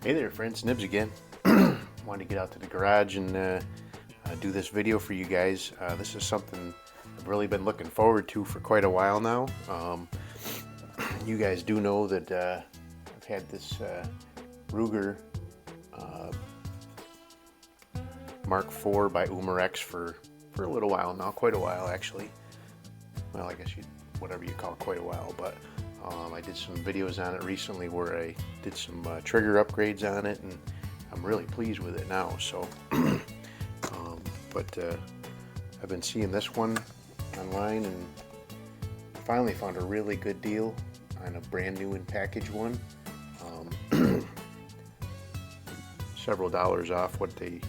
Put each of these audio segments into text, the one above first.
Hey there friends, Nibs again. Wanted to get out to the garage and do this video for you guys. This is something I've really been looking forward to for quite a while now. You guys do know that I've had this Ruger Mark IV by Umarex for a little while now, quite a while actually. Well, I guess whatever you call it, quite a while, but I did some videos on it recently where I did some trigger upgrades on it, and I'm really pleased with it now. So, I've been seeing this one online and finally found a really good deal on a brand new and packaged one. Several dollars off what they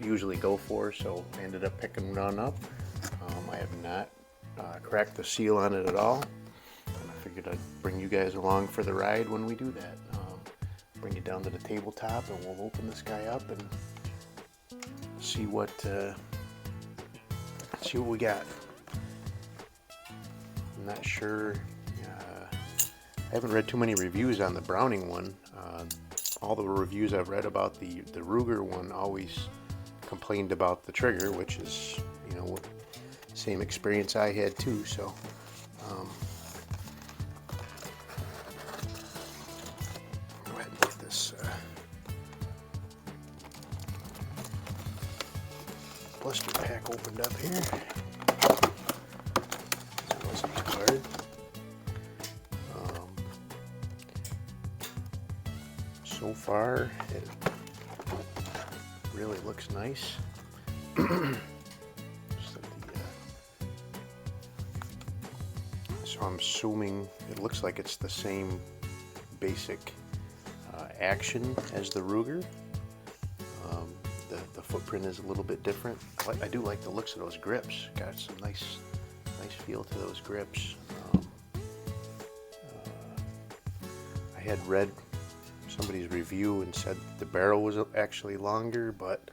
usually go for, so I ended up picking one up. I have not cracked the seal on it at all, and I figured I'd bring you guys along for the ride when we do that. Bring it down to the tabletop and we'll open this guy up and see what we got. I'm not sure. I haven't read too many reviews on the Browning one. All the reviews I've read about the Ruger one always complained about the trigger, which is, you know, same experience I had too. So go ahead and get this blister pack opened up here. That wasn't too hard. So far, it really looks nice. So I'm assuming it looks like it's the same basic action as the Ruger. The footprint is a little bit different. I do like the looks of those grips. Got some nice feel to those grips. I had read somebody's review and said the barrel was actually longer, but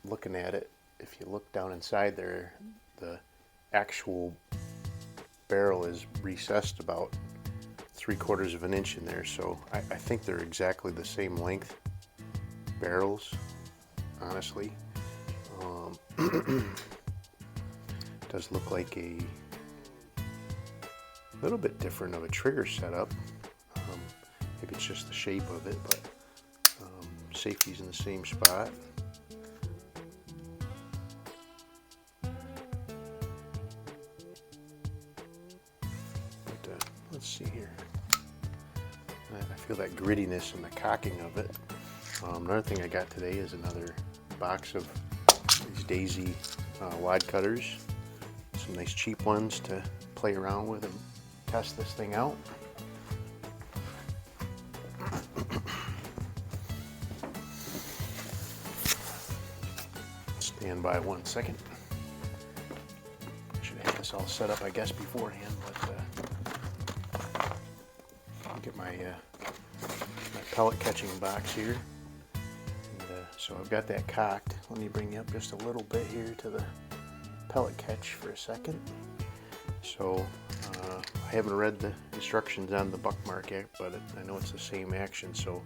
looking at it, if you look down inside there, the actual barrel is recessed about 3/4 of an inch in there, so I think they're exactly the same length barrels, honestly. Does look like a little bit different of a trigger setup. Maybe it's just the shape of it, but safety's in the same spot. But let's see here. I feel that grittiness and the cocking of it. Another thing I got today is another box of these Daisy wad cutters. Some nice cheap ones to play around with and test this thing out. Stand by 1 second. Should have this all set up, I guess, beforehand, but I'll get my pellet catching box here. And, so I've got that cocked. Let me bring you up just a little bit here to the pellet catch for a second. So I haven't read the instructions on the Buckmark yet, but I know it's the same action, so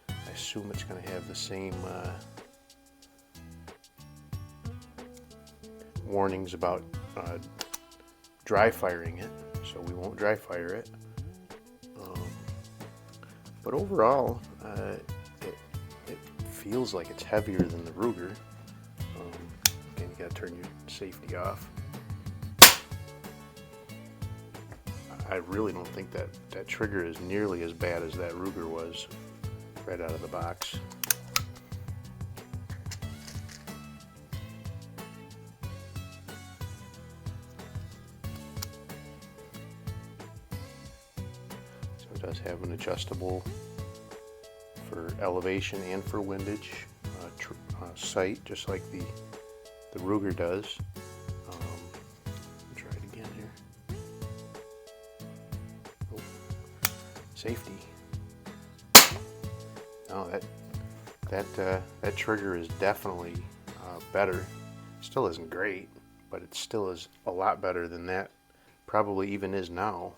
I assume it's going to have the same warnings about dry firing it, so we won't dry fire it. But overall, it feels like it's heavier than the Ruger. Again, you gotta turn your safety off. I really don't think that trigger is nearly as bad as that Ruger was right out of the box. It does have an adjustable for elevation and for windage sight, just like the Ruger does. Try it again here. Oh, safety. No, that trigger is definitely better. Still isn't great, but it still is a lot better than that probably even is now.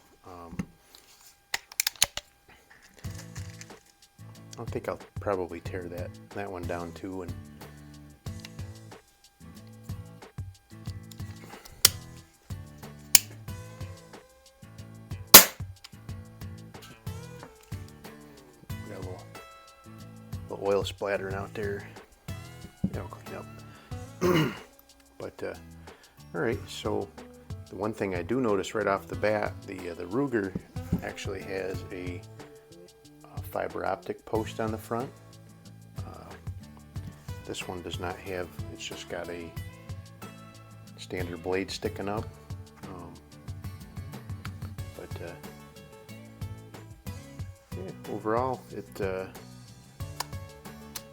I think I'll probably tear that one down too. And got a little oil splattering out there. That'll clean up. But all right, so the one thing I do notice right off the bat, the Ruger actually has a fiber optic post on the front. This one does not have, it's just got a standard blade sticking up. Yeah, overall,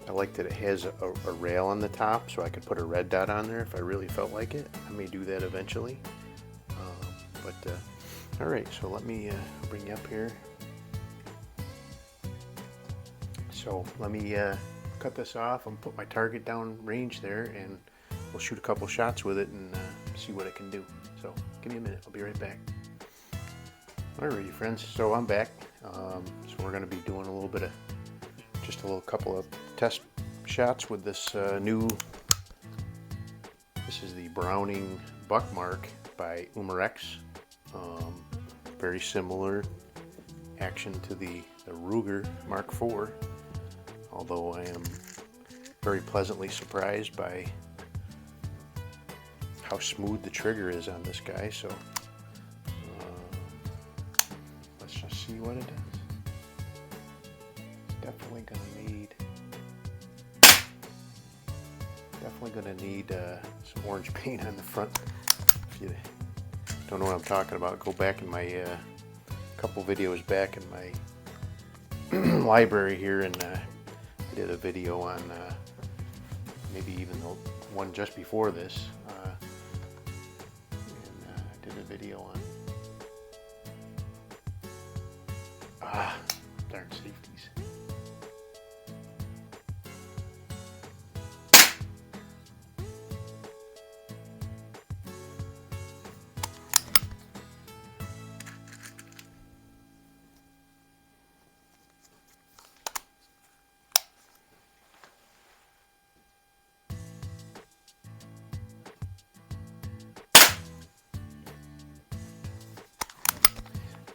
I like that it has a rail on the top, so I could put a red dot on there if I really felt like it. I may do that eventually. All right, so let me bring you up here. So let me cut this off and put my target down range there, and we'll shoot a couple shots with it and see what it can do. So give me a minute, I'll be right back. Alrighty friends, so I'm back. So we're going to be doing a little bit of, just a little couple of test shots with this this is the Browning Buckmark by Umarex. Very similar action to the Ruger Mark IV, although I am very pleasantly surprised by how smooth the trigger is on this guy. So let's just see what it does. Definitely gonna need some orange paint on the front. If you don't know what I'm talking about, go back in my couple videos back in my library here, and I did a video on maybe even the one just before this, and I did a video on darn safeties.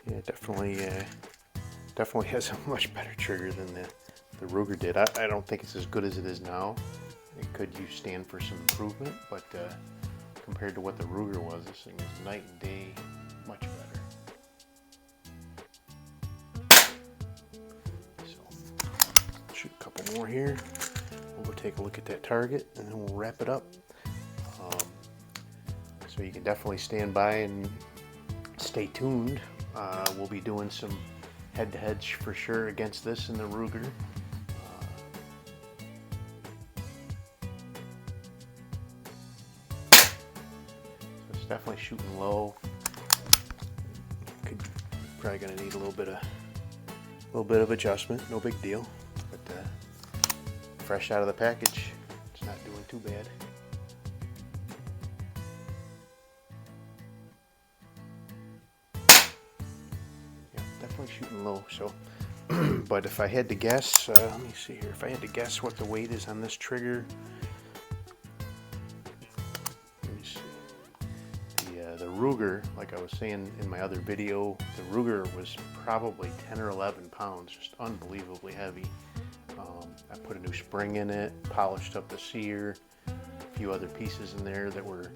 Yeah, definitely has a much better trigger than the Ruger did. I don't think it's as good as it is now. It could stand for some improvement, but compared to what the Ruger was, this thing is night and day, much better. So, shoot a couple more here. We'll go take a look at that target, and then we'll wrap it up. So you can definitely stand by and stay tuned. We'll be doing some head-to-heads for sure against this and the Ruger. So it's definitely shooting low. Probably gonna need a little bit of adjustment. No big deal, but fresh out of the package, it's not doing too bad. Definitely shooting low. So, but if I had to guess, let me see here. If I had to guess what the weight is on this trigger, let me see. The Ruger, like I was saying in my other video, the Ruger was probably 10 or 11 pounds, just unbelievably heavy. I put a new spring in it, polished up the sear, a few other pieces in there that were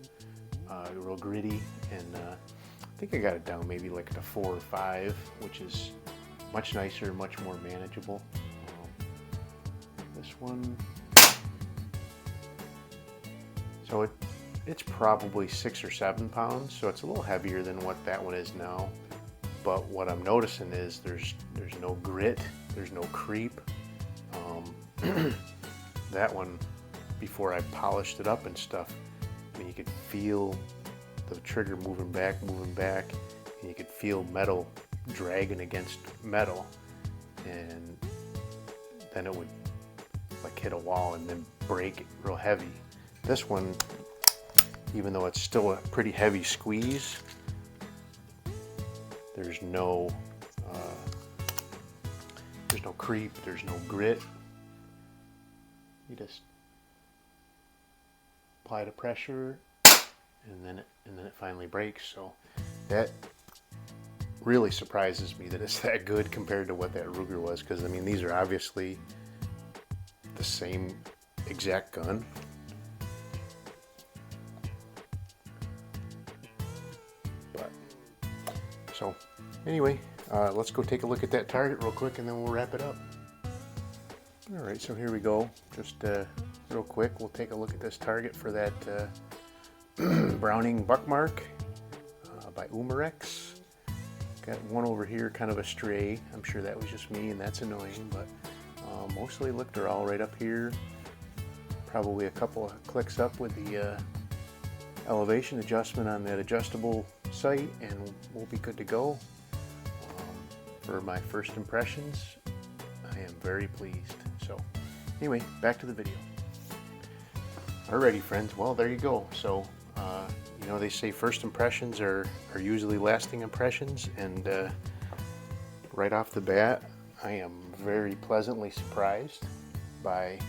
real gritty, and I think I got it down maybe like to 4 or 5, which is much nicer, much more manageable. This one, so it's probably 6 or 7 pounds, so it's a little heavier than what that one is now. But what I'm noticing is there's no grit, there's no creep. That one, before I polished it up and stuff, I mean, you could feel the trigger moving back, and you could feel metal dragging against metal, and then it would like hit a wall and then break real heavy. This one, even though it's still a pretty heavy squeeze, there's no There's no creep, there's no grit. You just apply the pressure, and then it finally breaks. So that really surprises me that it's that good compared to what that Ruger was, because I mean, these are obviously the same exact gun. But so anyway, let's go take a look at that target real quick, and then we'll wrap it up. All right, so here we go. Just real quick, we'll take a look at this target for that Browning Buckmark by Umarex. Got one over here, kind of a stray. I'm sure that was just me, and that's annoying, but mostly looked are all right up here. Probably a couple of clicks up with the elevation adjustment on that adjustable sight, and we'll be good to go. For my first impressions, I am very pleased. So anyway, back to the video. Alrighty friends, well there you go. So you know, they say first impressions are usually lasting impressions, and right off the bat I am very pleasantly surprised by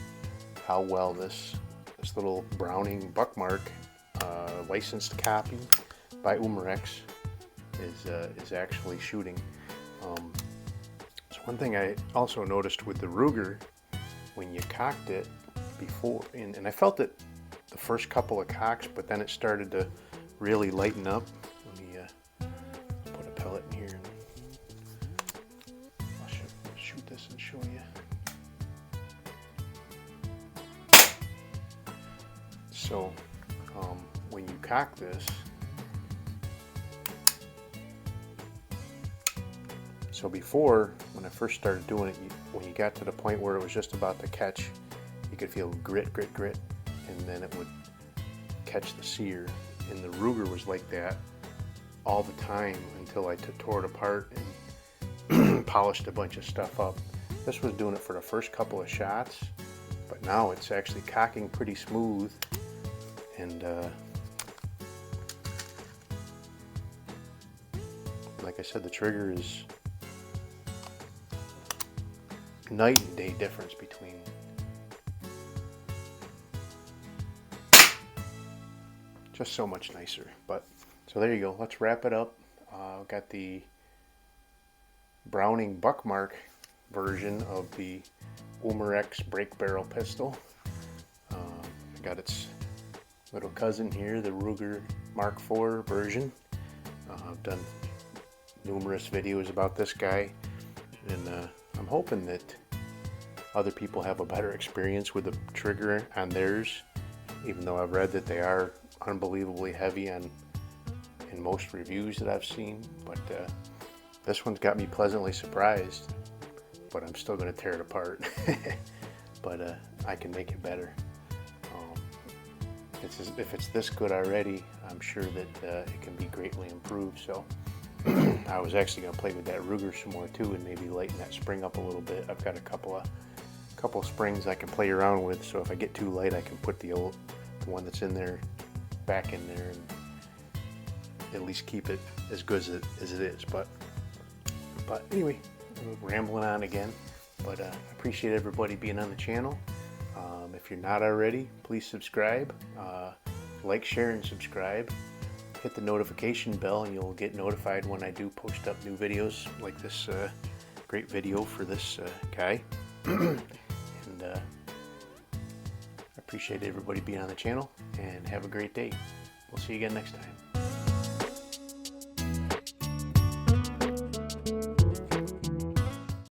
how well this little Browning Buckmark licensed copy by Umarex is actually shooting. So one thing I also noticed with the Ruger, when you cocked it before, and I felt it the first couple of cocks, but then it started to really lighten up. Let me put a pellet in here, and I'll shoot this and show you. So when you cock this, so before, when I first started doing it, when you got to the point where it was just about to catch, you could feel grit, grit, grit, and then it would catch the sear. And the Ruger was like that all the time until I tore it apart and polished a bunch of stuff up. This was doing it for the first couple of shots, but now it's actually cocking pretty smooth, and like I said, the trigger is night and day difference between. Just so much nicer. But so there you go, let's wrap it up. Got the Browning Buckmark version of the Umarex brake barrel pistol. I got its little cousin here, the Ruger Mark IV version. I've done numerous videos about this guy, and I'm hoping that other people have a better experience with the trigger on theirs, even though I've read that they are unbelievably heavy in most reviews that I've seen. But this one's got me pleasantly surprised, but I'm still going to tear it apart. But I can make it better. If it's this good already, I'm sure that it can be greatly improved. So I was actually going to play with that Ruger some more too, and maybe lighten that spring up a little bit. I've got a couple springs I can play around with, so if I get too light, I can put the one that's in there back in there, and at least keep it as good as it is. But anyway, I'm rambling on again. But I appreciate everybody being on the channel. If you're not already, please subscribe, like, share, and subscribe. Hit the notification bell, and you'll get notified when I do post up new videos like this great video for this guy. And I appreciate everybody being on the channel, and have a great day. We'll see you again next time.